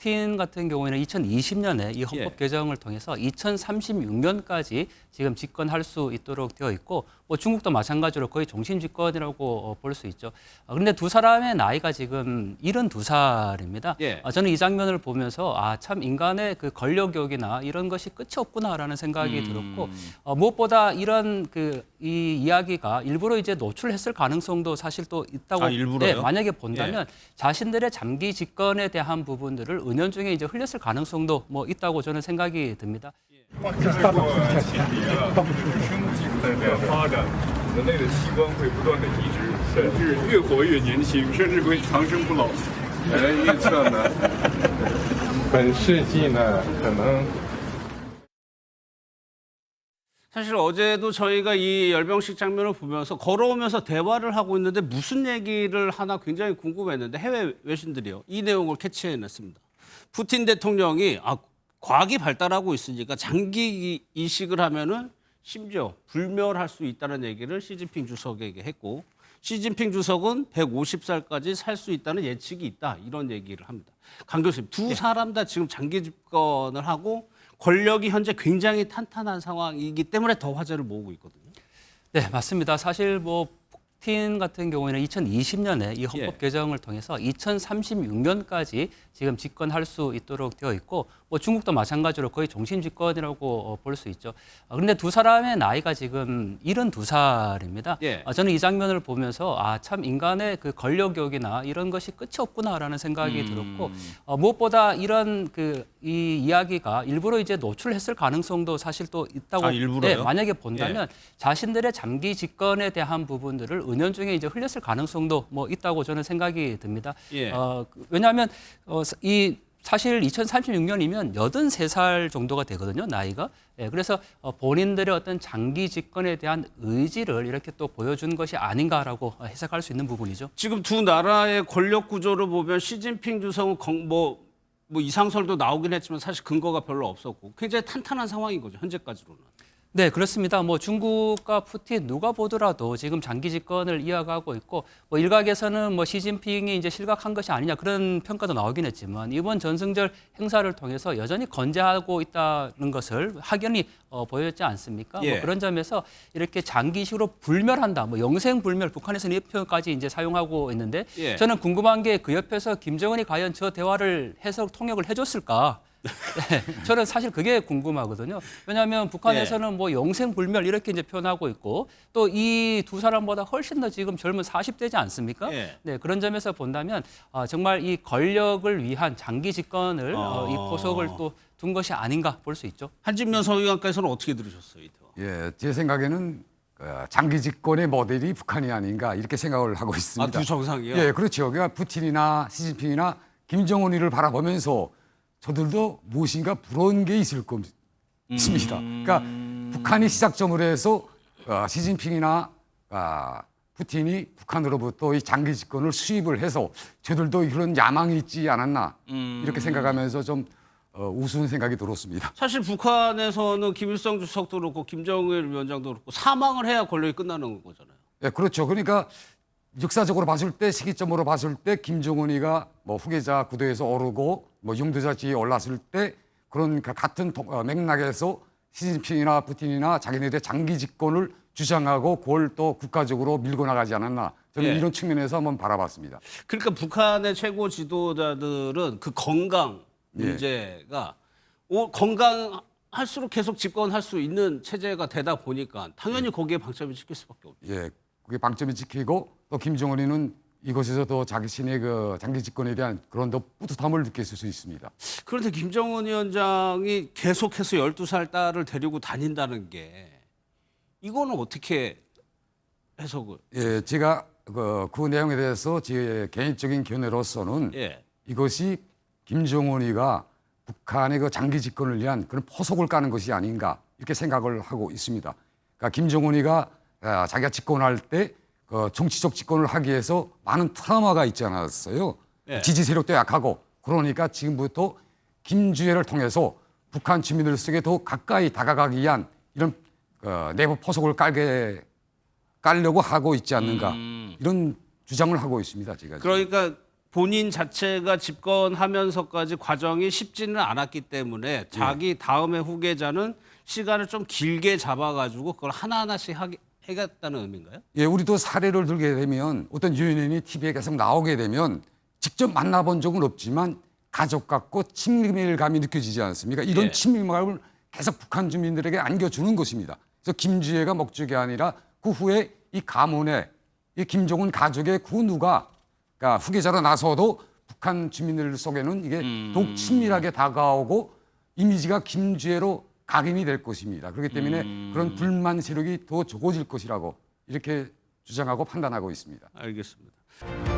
푸틴 같은 경우에는 2020년에 이 헌법 개정을 통해서 2036년까지 지금 집권할 수 있도록 되어 있고, 뭐 중국도 마찬가지로 거의 종신 집권이라고 볼 수 있죠. 그런데 두 사람의 나이가 지금 72살입니다. 저는 이 장면을 보면서 참 인간의 그 권력욕이나 이런 것이 끝이 없구나라는 생각이 들었고, 무엇보다 이런 이 이야기가 일부러 이제 노출했을 가능성도 사실 또 있다고. 일부러요? 만약에 본다면 자신들의 장기 집권에 대한 부분들을 은연중에 이제 흘렸을 가능성도 뭐 있다고 저는 생각이 듭니다. 在这样发展，人类的器官会不断的移植，甚至越活越年轻，甚至会长生不老。预测呢，本世纪呢，可能。 사실 어제도 저희가 이 열병식 장면을 보면서 걸어오면서 대화를 하고 있는데 무슨 얘기를 하나 굉장히 궁금했는데 해외 외신들이요. 이 내용을 캐치해냈습니다. 푸틴 대통령이 과학이 발달하고 있으니까 장기 이식을 하면은 심지어 불멸할 수 있다는 얘기를 시진핑 주석에게 했고, 시진핑 주석은 150살까지 살 수 있다는 예측이 있다, 이런 얘기를 합니다. 강 교수님, 두 사람 다 지금 장기 집권을 하고 권력이 현재 굉장히 탄탄한 상황이기 때문에 더 화제를 모으고 있거든요. 네, 맞습니다. 사실 뭐 푸틴 같은 경우에는 2020년에 이 헌법 개정을 통해서 2036년까지 지금 집권할 수 있도록 되어 있고, 뭐 중국도 마찬가지로 거의 종신 집권이라고 볼 수 있죠. 그런데 두 사람의 나이가 지금 72살입니다. 저는 이 장면을 보면서 참 인간의 그 권력욕이나 이런 것이 끝이 없구나라는 생각이 들었고, 무엇보다 이런 이 이야기가 일부러 이제 노출했을 가능성도 사실 또 있다고. 일부러요? 만약에 본다면 자신들의 장기 집권에 대한 부분들을 은연중에 이제 흘렸을 가능성도 뭐 있다고 저는 생각이 듭니다. 왜냐하면 사실 2036년이면 83살 정도가 되거든요, 나이가. 그래서 본인들의 어떤 장기 집권에 대한 의지를 이렇게 또 보여준 것이 아닌가라고 해석할 수 있는 부분이죠. 지금 두 나라의 권력 구조를 보면 시진핑 주석은 뭐 이상설도 나오긴 했지만 사실 근거가 별로 없었고 굉장히 탄탄한 상황인 거죠, 현재까지로는. 네, 그렇습니다. 뭐 중국과 푸틴 누가 보더라도 지금 장기 집권을 이어가고 있고, 뭐 일각에서는 뭐 시진핑이 이제 실각한 것이 아니냐 그런 평가도 나오긴 했지만, 이번 전승절 행사를 통해서 여전히 건재하고 있다는 것을 확연히 보였지 않습니까? 뭐 그런 점에서 이렇게 장기식으로 불멸한다, 뭐 영생 불멸, 북한에서는 이 표현까지 이제 사용하고 있는데, 저는 궁금한 게 그 옆에서 김정은이 과연 저 대화를 해석 통역을 해줬을까? 저는 사실 그게 궁금하거든요. 왜냐하면 북한에서는 뭐 영생불멸 이렇게 이제 표현하고 있고, 또 이 두 사람보다 훨씬 더 지금 젊은 40대지 않습니까? 네, 그런 점에서 본다면 정말 이 권력을 위한 장기 집권을 이 포석을 또 둔 것이 아닌가 볼 수 있죠. 한진면 서기관께서는 어떻게 들으셨어요, 이 대화? 제 생각에는 장기 집권의 모델이 북한이 아닌가 이렇게 생각을 하고 있습니다. 두 정상이요? 그렇죠. 그러니까 푸틴이나 시진핑이나 김정은이를 바라보면서 저들도 무엇인가 부러운 게 있을 것입니다. 그러니까 북한이 시작점으로 해서 시진핑이나 푸틴이 북한으로부터 이 장기 집권을 수입을 해서 저들도 그런 야망이 있지 않았나 이렇게 생각하면서 좀 우스운 생각이 들었습니다. 사실 북한에서는 김일성 주석도 그렇고 김정일 위원장도 그렇고 사망을 해야 권력이 끝나는 거잖아요. 네, 그렇죠. 그러니까 역사적으로 봤을 때, 시기점으로 봤을 때 김정은이가 뭐 후계자 구도에서 오르고 뭐 용두자 지위에 올랐을 때 그런 같은 맥락에서 시진핑이나 푸틴이나 자기네들의 장기 집권을 주장하고 그걸 또 국가적으로 밀고 나가지 않았나, 저는 이런 측면에서 한번 바라봤습니다. 그러니까 북한의 최고 지도자들은 그 건강 문제가 건강할수록 계속 집권할 수 있는 체제가 되다 보니까 당연히 거기에 방점이 찍힐 수밖에 없죠. 그게 방점이 찍히고 또 김정은이는 이곳에서 또 자신의 그 장기 집권에 대한 그런 더 뿌듯함을 느꼈을 수 있습니다. 그런데 김정은 위원장이 계속해서 12살 딸을 데리고 다닌다는 게 이거는 어떻게 해석을? 제가 그 내용에 대해서 제 개인적인 견해로서는 이것이 김정은이가 북한의 그 장기 집권을 위한 그런 포석을 까는 것이 아닌가 이렇게 생각을 하고 있습니다. 그러니까 김정은이가 자기가 집권할 때 정치적 집권을 하기 위해서 많은 트라우마가 있지 않았어요. 지지 세력도 약하고, 그러니까 지금부터 김주애를 통해서 북한 주민들 속에 더 가까이 다가가기 위한 이런 내부 포석을 깔려고 하고 있지 않는가 이런 주장을 하고 있습니다. 제가. 그러니까 본인 자체가 집권하면서까지 과정이 쉽지는 않았기 때문에 자기 다음의 후계자는 시간을 좀 길게 잡아가지고 그걸 하나하나씩 하겠다는 의미인가요? 예, 우리도 사례를 들게 되면 어떤 유엔인이 TV에 계속 나오게 되면 직접 만나본 적은 없지만 가족 같고 친밀감이 느껴지지 않습니까? 이런 예. 친밀감을 계속 북한 주민들에게 안겨주는 것입니다. 그래서 김주애가 목적이 아니라 그 후에 이 가문의 이 김정은 가족의 그 누가 그러니까 후계자로 나서도 북한 주민들 속에는 이게 더욱 친밀하게 다가오고 이미지가 김주애로 각인이 될 것입니다. 그렇기 때문에 그런 불만 세력이 더 적어질 것이라고 이렇게 주장하고 판단하고 있습니다. 알겠습니다.